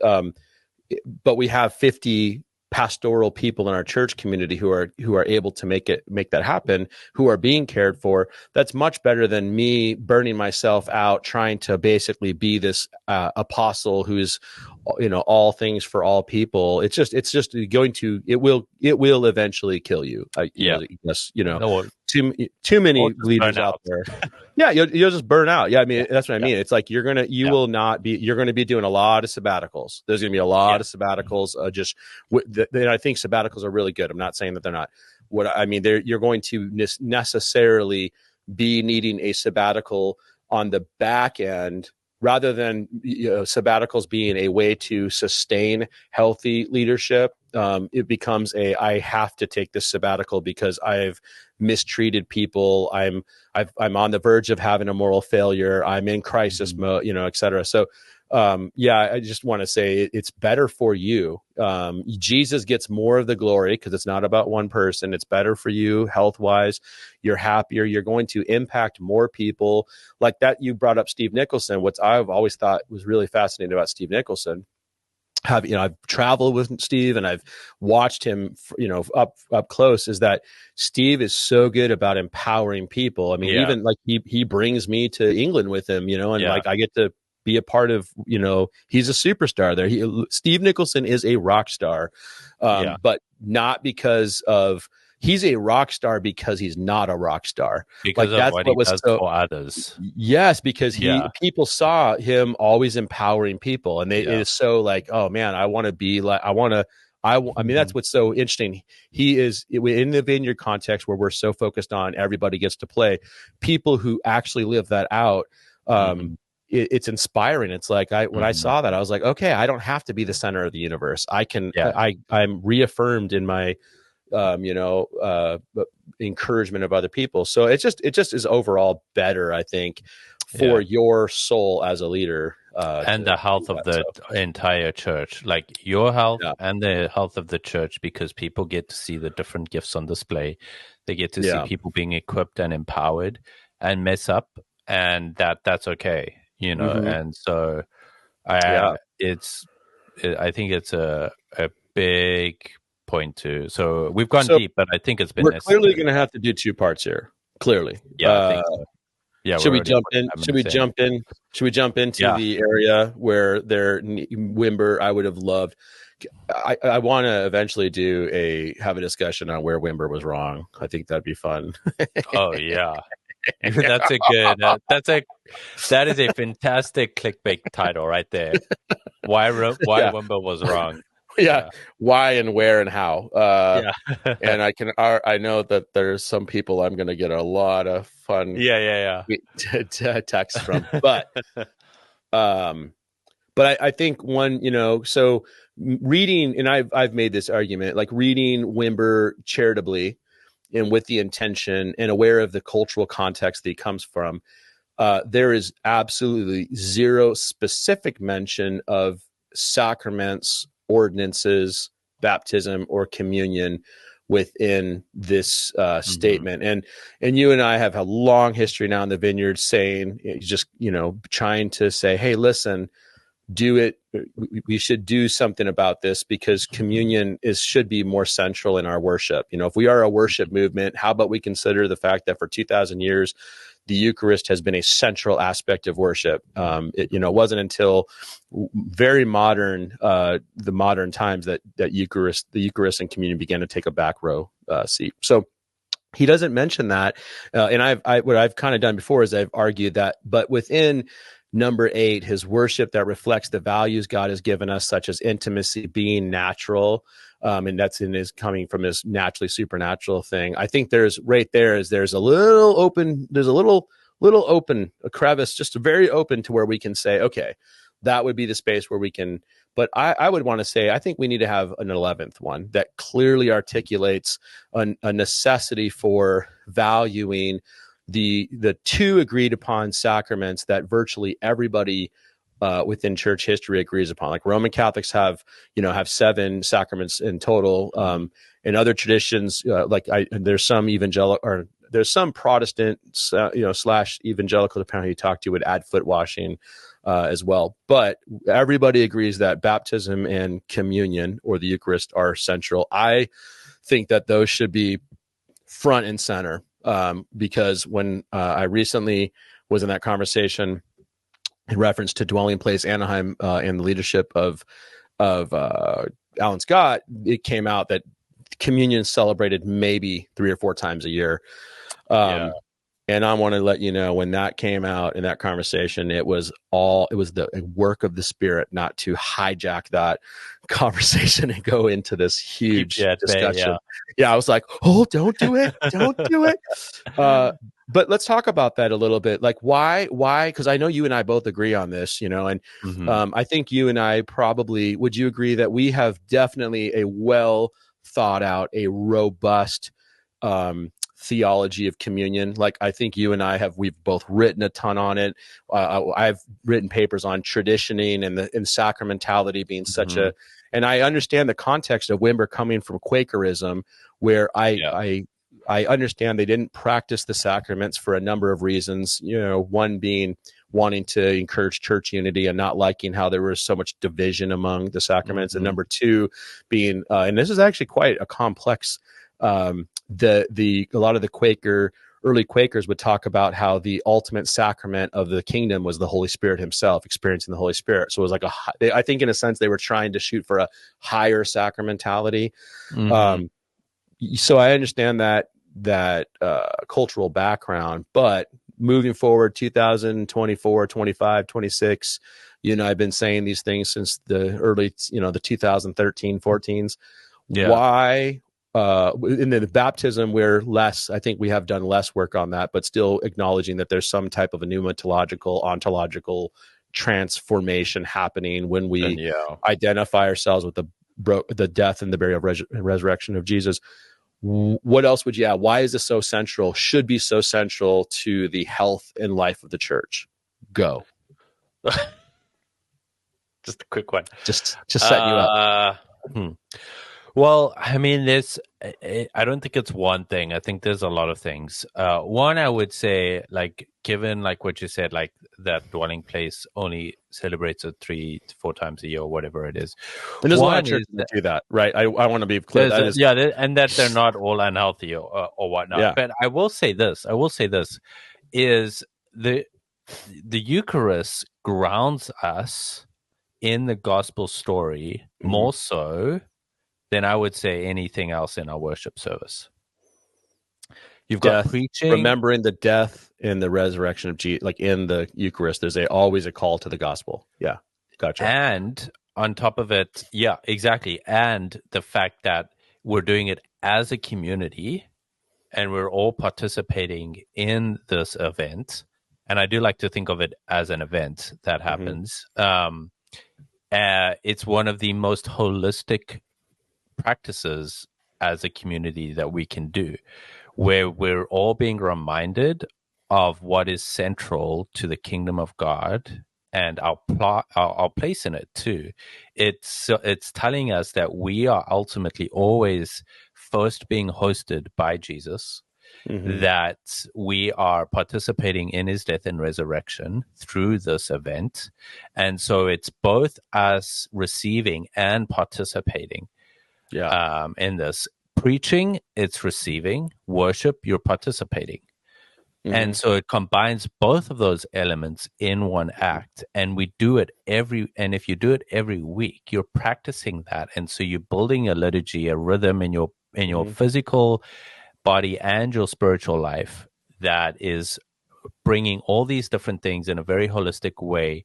but we have 50 pastoral people in our church community who are able to make that happen, who are being cared for. That's much better than me burning myself out trying to basically be this apostle who's all things for all people. It's just going to it will eventually kill you. Too many leaders out there. Yeah, you'll just burn out. Yeah, I mean that's what I mean. It's like you're going to be doing a lot of sabbaticals. There's going to be a lot of sabbaticals. I think sabbaticals are really good. I'm not saying that they're not. What I mean, you're going to necessarily be needing a sabbatical on the back end, rather than sabbaticals being a way to sustain healthy leadership. It becomes I have to take this sabbatical because I've mistreated people. I'm on the verge of having a moral failure. I'm in crisis mode, et cetera. So, I just want to say it's better for you. Jesus gets more of the glory because it's not about one person. It's better for you health-wise. You're happier. You're going to impact more people. Like that, you brought up Steve Nicholson. What I've always thought was really fascinating about Steve Nicholson, I've traveled with Steve and I've watched him, up close, is that Steve is so good about empowering people. I mean, even like he brings me to England with him, like I get to be a part of, he's a superstar there. Steve Nicholson is a rock star, but not because of, he's a rock star because he's not a rock star. Because like that's what he does for others. Yes, because people saw him always empowering people, and it is so like, oh man, I want to be like, I mean, that's what's so interesting. He is in the vineyard context where we're so focused on everybody gets to play. People who actually live that out, it's inspiring. It's like when I saw that, I was like, okay, I don't have to be the center of the universe. I can. I'm reaffirmed in my, encouragement of other people. So it just is overall better, I think, for your soul as a leader. and the health of the entire church, like your health and the health of the church, because people get to see the different gifts on display. They get to see people being equipped and empowered and mess up, and that's okay, you know. And so I think it's a big point too. So we've gone deep, but I think it's been necessary. Clearly going to have to do two parts here. Clearly, I think so. Yeah, should we jump in? Should we jump into the area where Wimber? I would have loved. I want to eventually have a discussion on where Wimber was wrong. I think that'd be fun. Oh yeah, that's a good. That is a fantastic clickbait title right there. Why Wimber was wrong. Yeah, why and where and how. And I know that there's some people I'm going to get a lot of fun texts from, but I think one, so reading, and I've made this argument, like reading Wimber charitably and with the intention and aware of the cultural context that he comes from, there is absolutely zero specific mention of sacraments, ordinances, baptism, or communion within this statement. And you and I have a long history now in the Vineyard saying, just, trying to say, hey, listen, do it. We should do something about this because communion should be more central in our worship. If we are a worship movement, how about we consider the fact that for 2,000 years, the Eucharist has been a central aspect of worship. It wasn't until very modern, the modern times that the Eucharist and communion began to take a back row seat. So he doesn't mention that. And what I've kind of done before is I've argued that, but within number 8, his worship that reflects the values God has given us, such as intimacy, being natural, and that's in his coming from his naturally supernatural thing. I think there's a little open, a crevice, just very open to where we can say, okay, that would be the space where we can. But I would want to say, I think we need to have an 11th one that clearly articulates a necessity for valuing the two agreed upon sacraments that virtually everybody within church history agrees upon. Like Roman Catholics have 7 sacraments in total. In other traditions, there's some evangelical, or there's some Protestants, slash evangelical, depending on who you talk to, would add foot washing as well. But everybody agrees that baptism and communion, or the Eucharist, are central. I think that those should be front and center. Because when I recently was in that conversation in reference to Dwelling Place Anaheim and the leadership of Alan Scott, it came out that communion is celebrated maybe 3 or 4 times a year. And I want to let you know, when that came out in that conversation, it was the work of the Spirit not to hijack that conversation and go into this huge discussion. I was like, oh, don't do it. Don't do it. But let's talk about that a little bit. Like why, because I know you and I both agree on this, and I think you and I probably, would you agree that we have definitely a well thought out, a robust, theology of communion? Like I think you and we've both written a ton on it. I've written papers on traditioning and sacramentality being such and I understand the context of Wimber coming from Quakerism, where I understand they didn't practice the sacraments for a number of reasons, one being wanting to encourage church unity and not liking how there was so much division among the sacraments. And number 2 being, and this is actually quite a complex, a lot of the early Quakers would talk about how the ultimate sacrament of the kingdom was the Holy Spirit himself, experiencing the Holy Spirit. So it was like I think in a sense they were trying to shoot for a higher sacramentality. So I understand that cultural background, but moving forward, 2024, 25, 26, I've been saying these things since the early, the 2013, 14s. Why? In the baptism, I think we have done less work on that, but still acknowledging that there's some type of a pneumatological, ontological transformation happening when we identify ourselves with the death and the burial and resurrection of Jesus. What else would you add? Why is this so central? Should be so central to the health and life of the church? Go. Just a quick one. Just setting you up. Hmm. Well, I mean, I don't think it's one thing. I think there's a lot of things. One, I would say, like, given like what you said, like that dwelling place only celebrates it 3 to 4 times a year or whatever it is. And there's a lot of One is churches that do that, right? I want to be clear. That is, and that they're not all unhealthy or whatnot. yeah. But I will say this. Is the Eucharist grounds us in the gospel story more so than I would say anything else in our worship service. You've got preaching, remembering the death and the resurrection of Jesus, like in the Eucharist. There's always a call to the gospel. Yeah, gotcha. And on top of it, yeah, exactly. And the fact that we're doing it as a community, and we're all participating in this event. And I do like to think of it as an event that happens. It's one of the most holistic practices as a community that we can do, where we're all being reminded of what is central to the kingdom of God and our place in it too. It's telling us that we are ultimately always first being hosted by Jesus, that we are participating in his death and resurrection through this event. And so it's both us receiving and participating in this. Preaching, it's receiving. Worship, you're participating. And so it combines both of those elements in one act, and we do it and if you do it every week, you're practicing that. And so you're building a liturgy, a rhythm in your physical body and your spiritual life that is bringing all these different things in a very holistic way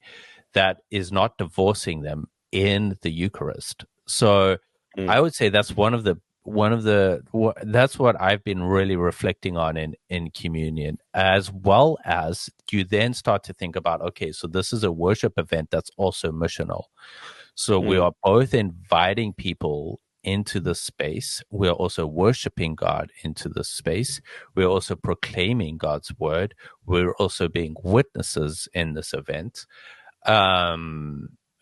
that is not divorcing them in the Eucharist. So I would say that's that's what I've been really reflecting on in communion, as well as you then start to think about, okay, so this is a worship event that's also missional. So we are both inviting people into this space. We're also worshiping God into this space. We're also proclaiming God's word. We're also being witnesses in this event.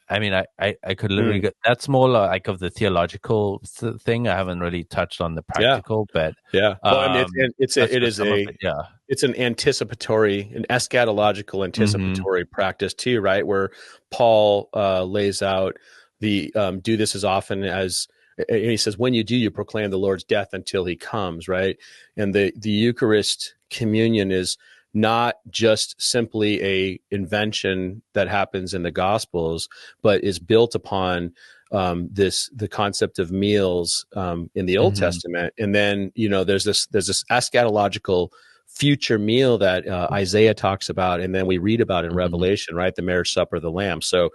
I mean, I could literally get, that's more like of the theological thing. I haven't really touched on the practical, but well, I mean, it's an anticipatory, an eschatological anticipatory practice too, right? Where Paul lays out the do this as often as, and he says, when you do, you proclaim the Lord's death until he comes, right? And the Eucharist communion is not just simply a invention that happens in the Gospels, but is built upon the concept of meals in the Old Testament. And then, there's this eschatological future meal that Isaiah talks about, and then we read about in Revelation, right? The marriage supper of the Lamb. So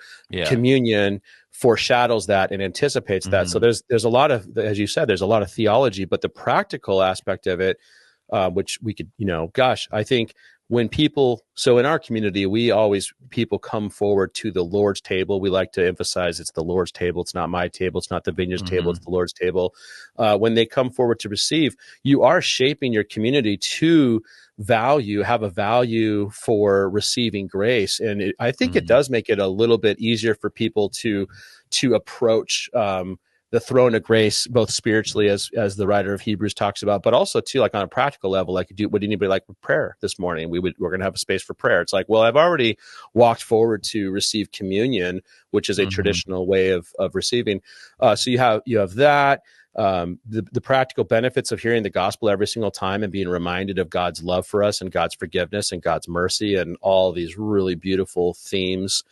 communion foreshadows that and anticipates that. So there's a lot of, as you said, there's a lot of theology, but the practical aspect of it, which we could, I think when people, so in our community, people come forward to the Lord's table. We like to emphasize it's the Lord's table. It's not my table. It's not the vineyard's table. It's the Lord's table. When they come forward to receive, you are shaping your community to have a value for receiving grace. And I think it does make it a little bit easier for people to approach the throne of grace, both spiritually, as the writer of Hebrews talks about, but also too, like on a practical level, like would anybody like prayer this morning? We're going to have a space for prayer. It's like, well, I've already walked forward to receive communion, which is a traditional way of receiving. So you have that, the practical benefits of hearing the gospel every single time and being reminded of God's love for us and God's forgiveness and God's mercy and all these really beautiful themes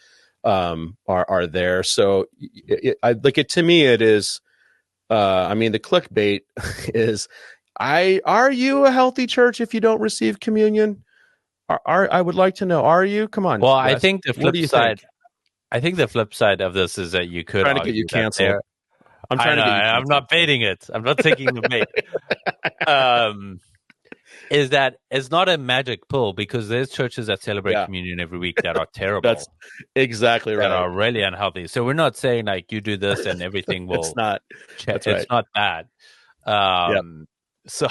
are there. So to me, it is, I mean, the clickbait is, are you a healthy church if you don't receive communion? I would like to know, are you? Come on. Well, I think the flip side, of this is that you could trying to get you canceled. I'm trying to get you canceled. I'm not baiting it. I'm not taking the bait. Is that it's not a magic pill, because there's churches that celebrate communion every week that are terrible. That's exactly right. That are really unhealthy. So we're not saying like you do this and everything will. It's not. That's right. It's not bad. So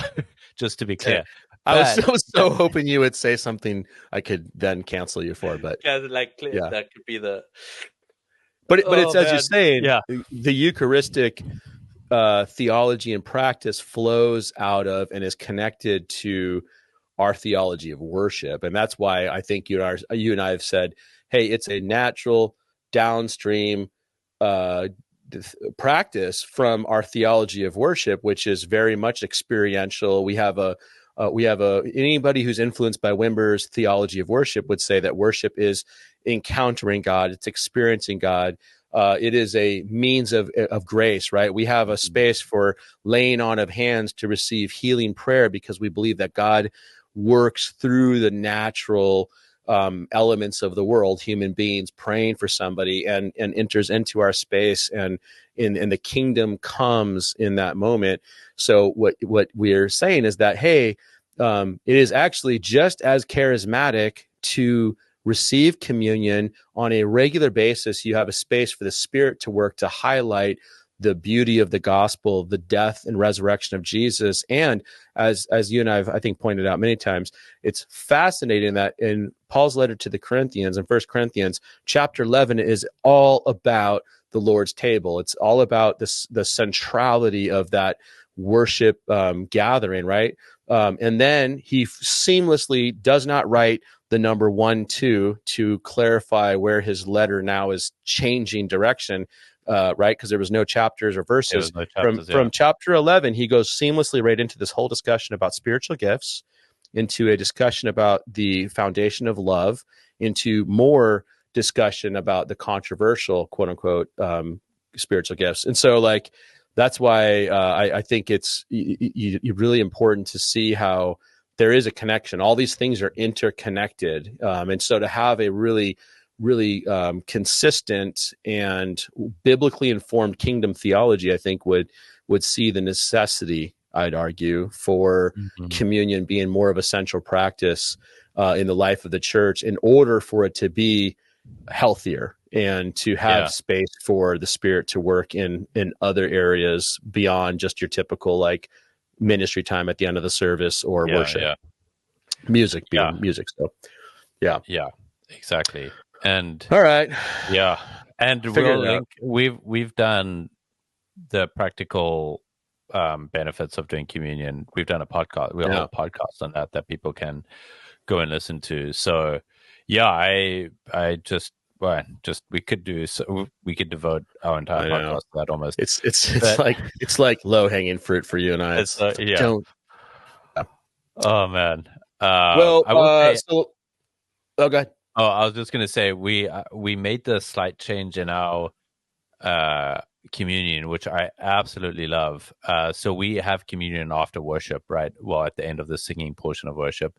just to be clear, I was so hoping you would say something I could then cancel you for, but that could be the. But it's as you're man. saying, Yeah. the Eucharistic theology and practice flows out of and is connected to our theology of worship, and that's why I think you and I have said, hey, it's a natural downstream practice from our theology of worship, which is very much experiential. We have anybody who's influenced by Wimber's theology of worship would say that worship is encountering God, it's experiencing God. It is a means of grace, right? We have a space for laying on of hands to receive healing prayer because we believe that God works through the natural elements of the world, human beings praying for somebody, and enters into our space, and the kingdom comes in that moment. So what we're saying is that, hey, it is actually just as charismatic to receive communion on a regular basis. You have a space for the Spirit to work to highlight the beauty of the gospel, the death and resurrection of Jesus. And as you and I think pointed out many times, it's fascinating that in Paul's letter to the Corinthians, in 1 Corinthians, chapter 11 is all about the Lord's table. It's all about the centrality of that worship gathering, right? And then he seamlessly does not write the number 1, 2 to clarify where his letter now is changing direction, right? Because there was no chapters or verses. No chapters, From chapter 11, he goes seamlessly right into this whole discussion about spiritual gifts, into a discussion about the foundation of love, into more discussion about the controversial, quote unquote, spiritual gifts. And so, like, that's why I think it's really important to see how there is a connection. All these things are interconnected. And so to have a really consistent and biblically informed kingdom theology, I think would see the necessity, I'd argue, for communion being more of a central practice in the life of the church in order for it to be healthier and to have space for the Spirit to work in other areas beyond just your typical like ministry time at the end of the service or worship. Music being music. So yeah, exactly. And all right, and we've done the practical benefits of doing communion. We've done a podcast. We have a podcast on that people can go and listen to. So I just we could devote our entire podcast to that almost. It's like low hanging fruit for you and I. Oh man. Well, I will say, go ahead. Oh, I was just going to say we made the slight change in our communion, which I absolutely love. So we have communion after worship, right? Well, at the end of the singing portion of worship.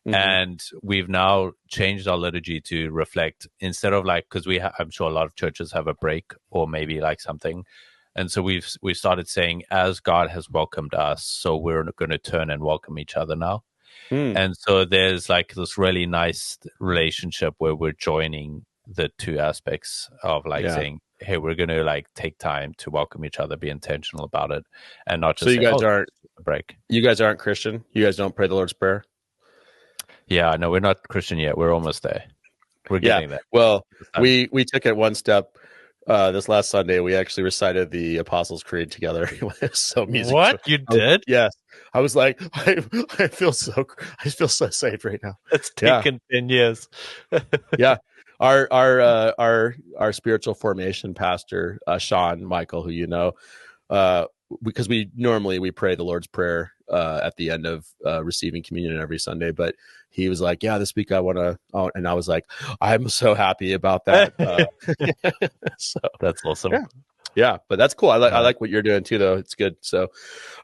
And we've now changed our liturgy to reflect, instead of like, because I'm sure a lot of churches have a break or maybe like something. And so we've started saying, as God has welcomed us, so we're going to turn and welcome each other now. And so there's like this really nice relationship where we're joining the two aspects of like saying, hey, we're going to like take time to welcome each other, be intentional about it, and not just so you guys aren't a break. You guys aren't Christian? You guys don't pray the Lord's Prayer? Yeah, no, we're not Christian yet. We're almost there. We're getting there. Well, we took it one step. This last Sunday, we actually recited the Apostles' Creed together. So music. What you did? Yes, I was like, I feel so safe right now. It's taken 10 years. Yeah, our spiritual formation pastor, Sean Michael, who you know, because we normally pray the Lord's Prayer at the end of receiving communion every Sunday, but he was like, yeah, this week I want to, and I was like, I'm so happy about that. So that's awesome. Yeah, but that's cool. I like what you're doing too, though. It's good. So,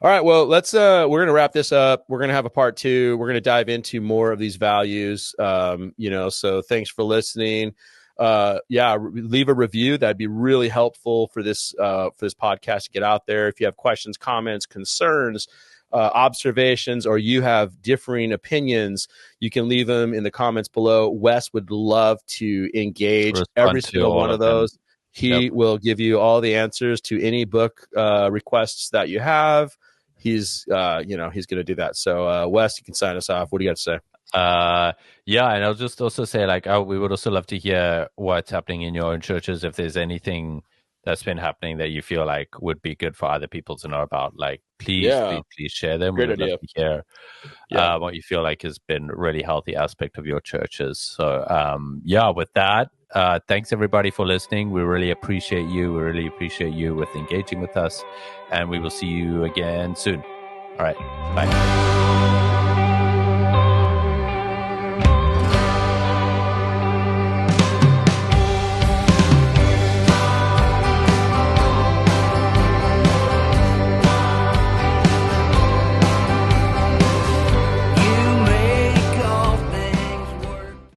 all right, well, we're going to wrap this up. We're going to have a part 2. We're going to dive into more of these values. So thanks for listening. Leave a review. That'd be really helpful for this podcast to get out there. If you have questions, comments, concerns, observations, or you have differing opinions, you can leave them in the comments below. Wes would love to engage every single one of those. He will give you all the answers to any book requests that you have. He's going to do that. So, Wes, you can sign us off. What do you got to say? Yeah, and I'll just also say, like, we would also love to hear what's happening in your own churches. If there's anything that's been happening that you feel like would be good for other people to know about, like, please, Yeah, please, please share them. We great would love idea. to hear Yeah. what you feel like has been a really healthy aspect of your churches. So, yeah, with that, thanks everybody for listening. We really appreciate you. We really appreciate you with engaging with us, and we will see you again soon. All right, bye.